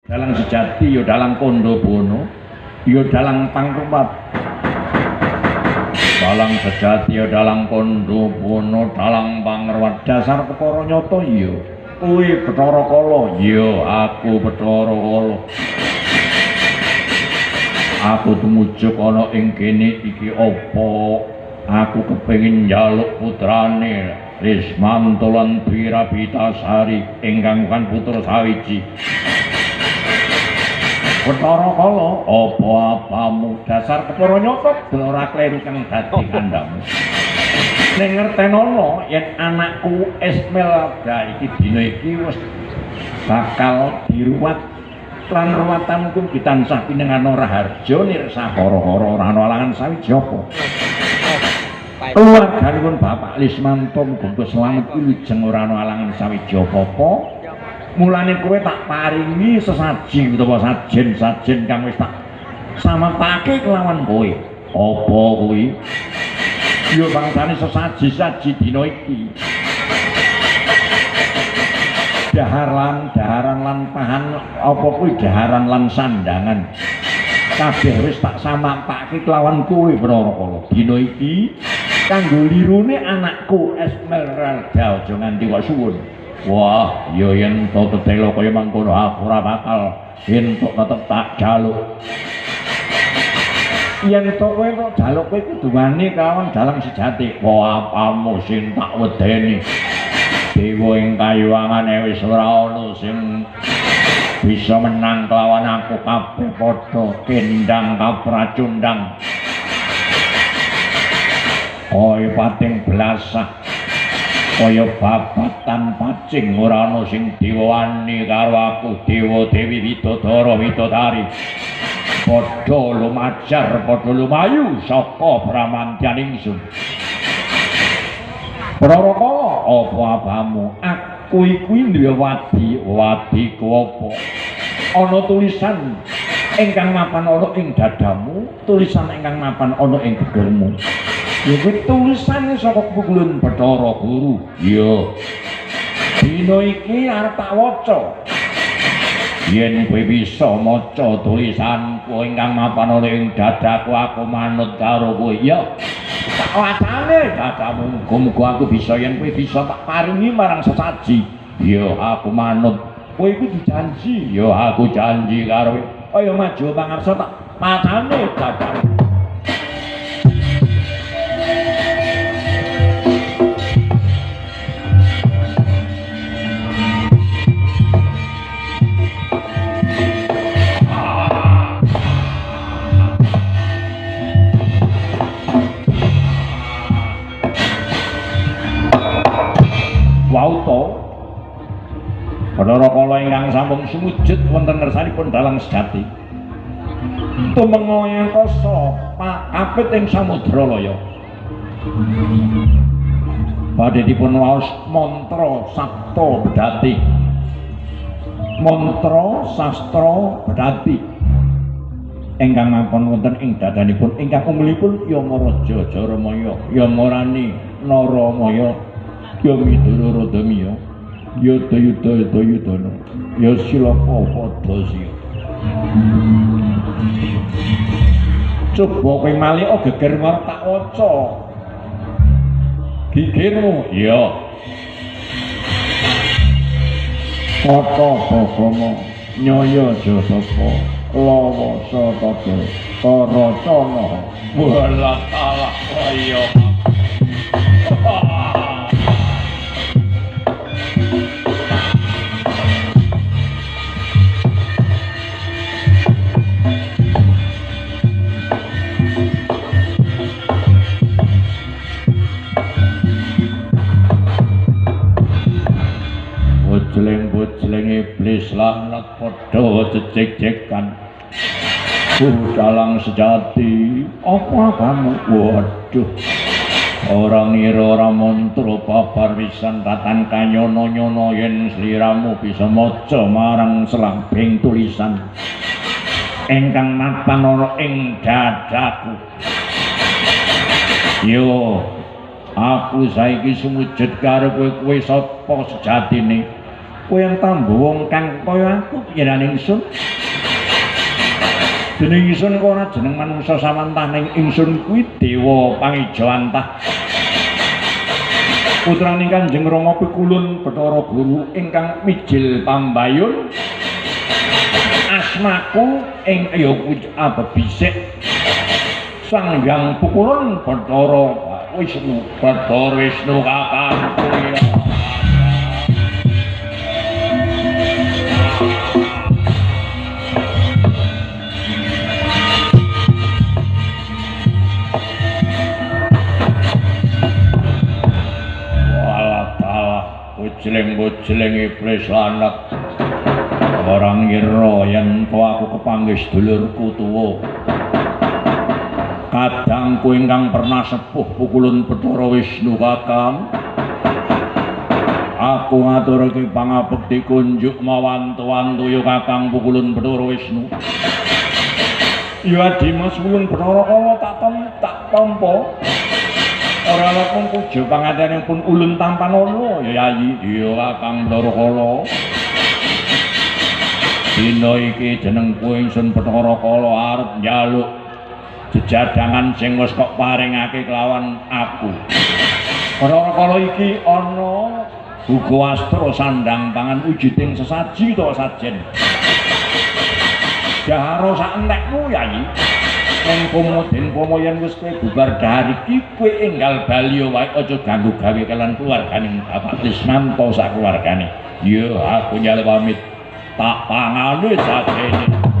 dalang sejati ya dalang kondo bono ya dalang pangrupat dalang sejati ya dalang kondo bono dalang pangrupat dasar kepara nyata ya kuwi Bathara Kala ya aku Bathara Kala aku tumujuk ana ing kene iki apa aku kepengin njaluk putrane Rismanto lan Dwirabitasari ingkang kan putra sawiji Bathara Kala apa-apamu dasar kepara nyata ora kleru kang dadi kandhamu ning ngertenono yen anakku Esmelda iki dina iki wis bakal diruwat lan ruwatanku ditansah pinengan Raharja nirsa hara-hara ora ana alangan sawiji apa keluarganipun Bapak Lismanto muga slamet wilujeng ora ana alangan sawiji apa-apa mulane kowe tak paringi sesaji utawa sajen-sajen kang wis tak sametake kelawan kowe apa kuwi ya bangsane sesaji-saji dina iki daharan lan pahan apa kuwi daharan lan sandangan kabeh wis tak samampake kelawan kowe Bathara Kala dina iki kanggo lirune anakku Esmeralda aja nganti kok suwun wah ya yen to tetelo kaya mangkono aku ora bakal entuk tetep tak jaluk yen to kowe kok jaluk kowe kudu wani kelawan dalang sejati wah apamu sing tak wedeni dewa ing kayuwangane wis ora ana sing bisa menang kelawan aku kabeh padha kendang kapracundang kaya pating blasah kaya babatan pacing ora ana sing diwani karo aku dewa dewi Widodara Widodari padha lumajar padha lumayu saka pramantyan ingsun Bathara Kala apa-apamu aku iku duwe wadi ku apa ana tulisan ingkang mapan ana ing dadamu tulisan ingkang mapan ana ing gegermu ya kuwi tulisan saka Pukulun Bathara Guru ya dina iki arep tak waca yen kowe bisa maca tulisanku ingkang mapan ana ing dadaku aku manut karo kowe ya tak wacane dadamu muga-muga aku bisa yen kowe bisa tak paringi marang sesaji ya aku manut kowe iku dijanji ya aku janji karo kaya maju pangarsa tak wacane dadamu wauta Bathara Kala ingkang sampun sumujud wonten ngersanipun dalang sejati tumenga angkasa kapit ing samudra laya badhe dipun waos mantra sapta bedati mantra sastra bedati ingkang mampun wonten ing dadanipun ingkang umulipun Yamaraja Jaramaya Yamarani Naramaya Yamidara Radamya Yadayuda Yudana Yasilaka Padasya coba kowe malih geger marang tak waca gigirmu ya Kata Bagama Nyaya Jasapa Lawasa Tada Taracana Walah talah kaya bojleng iblis lanat padha cecek-cekan dalang sejati apa kamu waduh orang ngira ora mantra babar pisan tatan kanyono-nyono yen sliramu bisa maca marang selambing tulisan ingkang mapan ana ing dadaku yo aku saiki sumujud karo kowe sapa sejatine kowe yang tambu wong kang kaya aku yen ingsun jeneng ingsun kok ora jeneng manungsa samantah ning ingsun kuwi dewa pangijawantah putraning Kanjeng Rama Pikulun Bathara Guru ingkang mijil pambayun asmaku ing ya kuwi abebisik Sang Hyang Pikulun Bathara Wisnu kakangku ya Bojleng iblis lanak orang ngira yen aku kepanggih sedulurku tuwa kadangku ingkang pernah sepuh Pukulun Bathara Wisnu kakang aku ngaturake pangabekti kunjuk mawantu-wantu ya kakang Pukulun Bathara Wisnu ya Dimas Pukulun Bathara kala tak tampa ora lapun puja pangatenipun ulun tampanana ya Yayi ya kakang Bathara Kala dina iki jenengku ingsun Bathara Kala arep njaluk jejadangan sing wis kok paringake kelawan aku Bathara Kala iki ana buku astra sandang pangan wujuding sesaji to sajen dahara sak entekmu Yayi ning kumudin pamoyan wis kowe bubar dahar iki kowe enggal bali wae aja ganggu gawe kelan keluarganing Bapak Trisnanto sak keluargane ya aku nyal pamit tak pangane sakjane